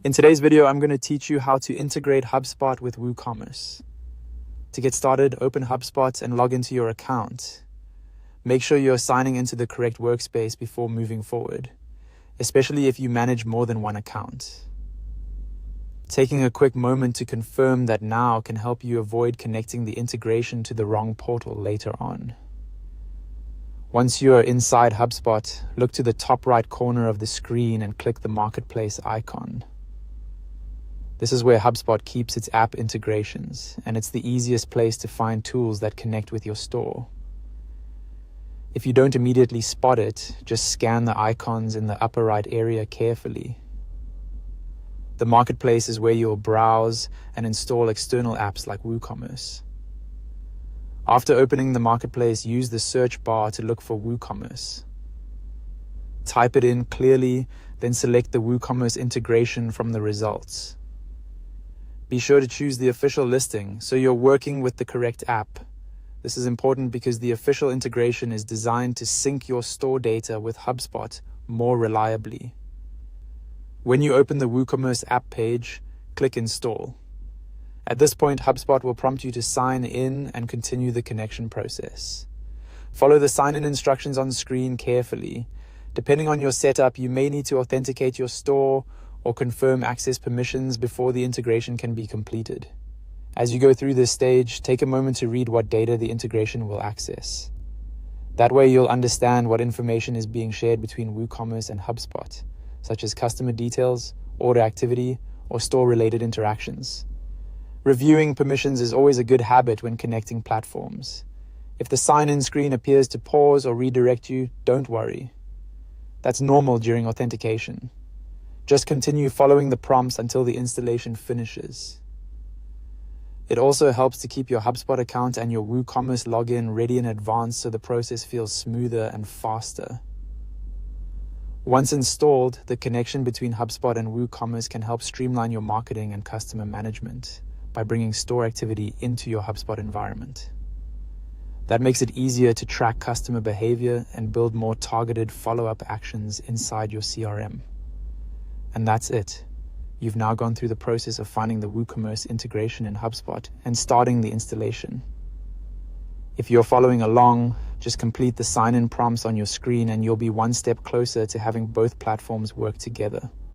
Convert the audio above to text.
In today's video, I'm going to teach you how to integrate HubSpot with WooCommerce. To get started, open HubSpot and log into your account. Make sure you're signing into the correct workspace before moving forward, especially if you manage more than one account. Taking a quick moment to confirm that now can help you avoid connecting the integration to the wrong portal later on. Once you are inside HubSpot, look to the top right corner of the screen and click the Marketplace icon. This is where HubSpot keeps its app integrations, and it's the easiest place to find tools that connect with your store. If you don't immediately spot it, just scan the icons in the upper right area carefully. The Marketplace is where you'll browse and install external apps like WooCommerce. After opening the Marketplace, use the search bar to look for WooCommerce. Type it in clearly, then select the WooCommerce integration from the results. Be sure to choose the official listing so you're working with the correct app. This is important because the official integration is designed to sync your store data with HubSpot more reliably. When you open the WooCommerce app page, click Install. At this point, HubSpot will prompt you to sign in and continue the connection process. Follow the sign-in instructions on screen carefully. Depending on your setup, you may need to authenticate your store or confirm access permissions before the integration can be completed. As you go through this stage, take a moment to read what data the integration will access. That way you'll understand what information is being shared between WooCommerce and HubSpot, such as customer details, order activity, or store-related interactions. Reviewing permissions is always a good habit when connecting platforms. If the sign-in screen appears to pause or redirect you, don't worry. That's normal during authentication. Just continue following the prompts until the installation finishes. It also helps to keep your HubSpot account and your WooCommerce login ready in advance so the process feels smoother and faster. Once installed, the connection between HubSpot and WooCommerce can help streamline your marketing and customer management by bringing store activity into your HubSpot environment. That makes it easier to track customer behavior and build more targeted follow-up actions inside your CRM. And that's it. You've now gone through the process of finding the WooCommerce integration in HubSpot and starting the installation. If you're following along, just complete the sign-in prompts on your screen and you'll be one step closer to having both platforms work together.